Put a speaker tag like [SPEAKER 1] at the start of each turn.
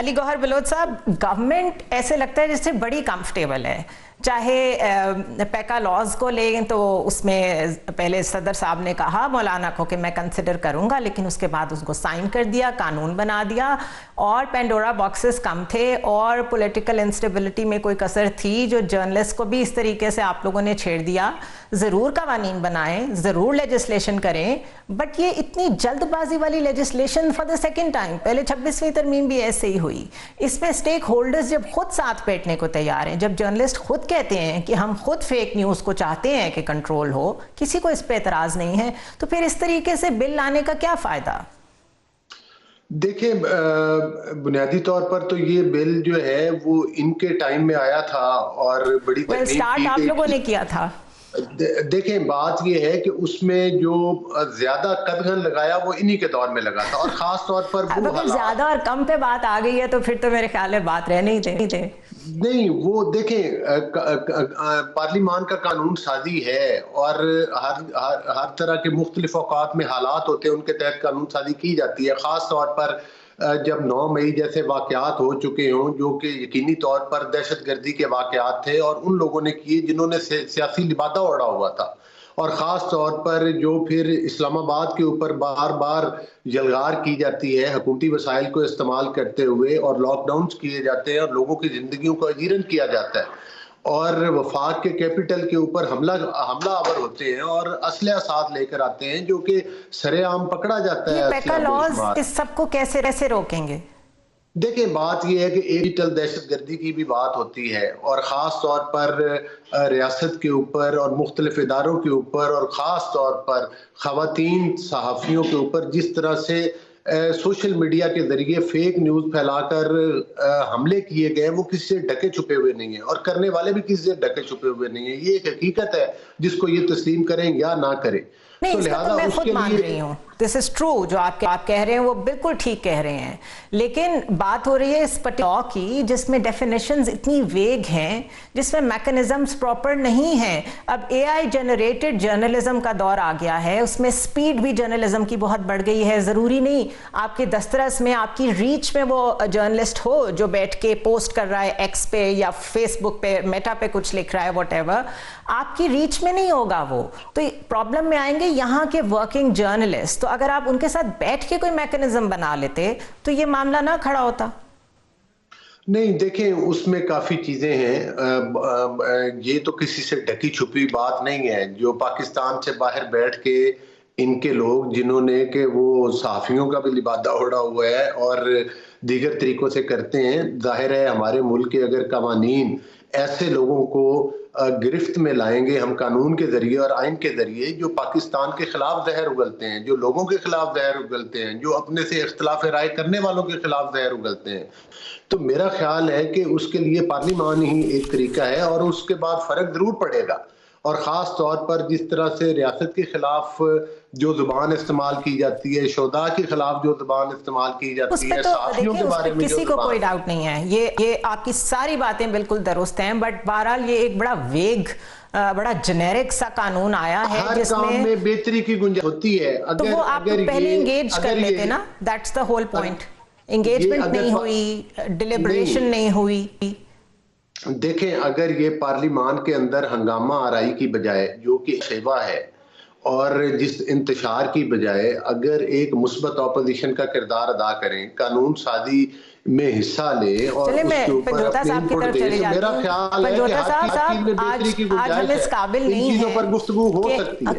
[SPEAKER 1] علی گوہر بلوچ صاحب، گورنمنٹ ایسے لگتا ہے جس سے بڑی کمفرٹیبل ہے، چاہے پیکا لاز کو لیں تو اس میں پہلے صدر صاحب نے کہا مولانا کو کہ میں کنسیڈر کروں گا، لیکن اس کے بعد اس کو سائن کر دیا، قانون بنا دیا، اور پینڈورا باکسز کم تھے، اور پولیٹیکل انسٹیبلٹی میں کوئی کسر تھی جو جرنلسٹ کو بھی اس طریقے سے آپ لوگوں نے چھیڑ دیا۔ ضرور قوانین بنائیں، ضرور لیجسلیشن کریں، بٹ یہ اتنی جلد بازی والی legislation for the second time, پہلے 26ویں ترمیم بھی ایسے ہی ہوئی، اس میں اسٹیک ہولڈرز جب خود ساتھ بیٹھنے کو تیار ہیں، جب جرنلسٹ خود کہتے ہیں کہ ہم خود فیک نیوز کو چاہتے ہیں کہ کنٹرول ہو، کسی کو اس پہ اعتراض نہیں ہے، تو پھر اس طریقے سے بل لانے کا کیا فائدہ؟
[SPEAKER 2] دیکھیں، بنیادی طور پر تو یہ بل جو ہے وہ ان کے ٹائم میں آیا تھا اور بڑی
[SPEAKER 1] سٹارٹ آپ لوگوں نے کیا تھا۔
[SPEAKER 2] دیکھیں، بات یہ ہے کہ اس میں جو زیادہ قدغن لگایا وہ انہی کے دور میں لگا تھا، اور خاص طور پر
[SPEAKER 1] اگر زیادہ اور کم پہ بات آ گئی ہے تو پھر تو میرے خیال میں بات رہ نہیں تھے۔
[SPEAKER 2] نہیں، وہ دیکھیں، پارلیمان کا قانون سازی ہے، اور ہر طرح کے مختلف اوقات میں حالات ہوتے ہیں، ان کے تحت قانون سازی کی جاتی ہے، خاص طور پر جب 9 مئی جیسے واقعات ہو چکے ہوں جو کہ یقینی طور پر دہشت گردی کے واقعات تھے، اور ان لوگوں نے کیے جنہوں نے سیاسی لبادہ اوڑھا ہوا تھا، اور خاص طور پر جو پھر اسلام آباد کے اوپر بار بار یلغار کی جاتی ہے حکومتی وسائل کو استعمال کرتے ہوئے، اور لاک ڈاؤنز کیے جاتے ہیں، اور لوگوں کی زندگیوں کو اجیرن کیا جاتا ہے، اور وفاق کے کیپٹل کے اوپر حملہ آور ہوتے ہیں اور اسلحہ ساتھ لے کر آتے ہیں، جو کہ سرے عام پکڑا جاتا ہے۔
[SPEAKER 1] یہ پیکا لاز اس سب کو کیسے روکیں گے؟
[SPEAKER 2] دیکھیں، بات یہ ہے کہ ڈیجیٹل دہشت گردی کی بھی بات ہوتی ہے، اور خاص طور پر ریاست کے اوپر اور مختلف اداروں کے اوپر، اور خاص طور پر خواتین صحافیوں کے اوپر جس طرح سے سوشل میڈیا کے ذریعے فیک نیوز پھیلا کر حملے کیے گئے، وہ کسی سے ڈھکے چھپے ہوئے نہیں ہیں، اور کرنے والے بھی کسی سے ڈھکے چھپے ہوئے نہیں ہیں۔ یہ ایک حقیقت ہے جس کو یہ تسلیم کریں یا نہ کریں۔
[SPEAKER 1] نہیں، اس کو تو میں خود مان رہی ہوں، دس از ٹرو، جو آپ کہہ رہے ہیں وہ بالکل ٹھیک کہہ رہے ہیں، لیکن بات ہو رہی ہے اس لا کی جس میں ڈیفینیشنز اتنی ویگ ہیں، جس میں میکنزمز پراپر نہیں ہیں۔ اب اے آئی جنریٹڈ جرنلزم کا دور آ گیا ہے، اس میں سپیڈ بھی جرنلزم کی بہت بڑھ گئی ہے، ضروری نہیں آپ کے دسترس میں، آپ کی ریچ میں وہ جرنلسٹ ہو جو بیٹھ کے پوسٹ کر رہا ہے ایکس پہ یا فیس بک پہ، میٹا پہ کچھ لکھ رہا ہے، واٹ ایور، آپ کی ریچ میں نہیں ہوگا وہ، تو پرابلم میں آئیں گے یہاں کے ورکنگ جرنلسٹ۔ تو اگر آپ ان کے ساتھ بیٹھ کے کوئی میکنزم بنا لیتے تو یہ معاملہ نہ کھڑا ہوتا۔
[SPEAKER 2] نہیں، دیکھیں، اس میں کافی چیزیں ہیں، یہ تو کسی سے ڈھکی چھپی بات نہیں ہے۔ جو پاکستان سے باہر بیٹھ کے ان کے لوگ جنہوں نے کہ وہ صحافیوں کا بھی لبادہ اوڑھا ہوا ہے اور دیگر طریقوں سے کرتے ہیں، ظاہر ہے ہمارے ملک کے اگر قوانین ایسے لوگوں کو گرفت میں لائیں گے ہم قانون کے ذریعے اور آئین کے ذریعے، جو پاکستان کے خلاف زہر اگلتے ہیں، جو لوگوں کے خلاف زہر اگلتے ہیں، جو اپنے سے اختلاف رائے کرنے والوں کے خلاف زہر اگلتے ہیں، تو میرا خیال ہے کہ اس کے لیے پارلیمان ہی ایک طریقہ ہے، اور اس کے بعد فرق ضرور پڑے گا۔ اور خاص طور پر جس طرح سے ریاست کے خلاف جو زبان استعمال کی جاتی ہے، شہداء کے خلاف جو زبان استعمال کی جاتی ہے، صحافیوں کے بارے میں
[SPEAKER 1] کسی کو کوئی ڈاؤٹ نہیں ہے، یہ آپ کی ساری باتیں بالکل درست ہیں، بٹ بہرحال یہ ایک بڑا ویگ، بڑا جنیرک سا قانون آیا ہے
[SPEAKER 2] ہر
[SPEAKER 1] جس
[SPEAKER 2] کام میں بہتری کی گنجائش ہوتی ہے۔
[SPEAKER 1] تو وہ آپ پہلے انگیج کر لیتے نا، that's the whole point. Engagement نہیں ہوئی، ڈیلیبریشن نہیں ہوئی۔
[SPEAKER 2] دیکھیں، اگر یہ پارلیمان کے اندر ہنگامہ آرائی کی بجائے، جو کہ شیوا ہے، اور جس انتشار کی بجائے اگر ایک مثبت اپوزیشن کا کردار ادا کریں، قانون سازی میں حصہ لے اور اس کے اوپر اپنے انپٹ دے، تو میرا خیال ہے کہ ہر چیز میں بہتری کی گنجائش ہے، ان چیزوں پر گفتگو ہو سکتی ہے۔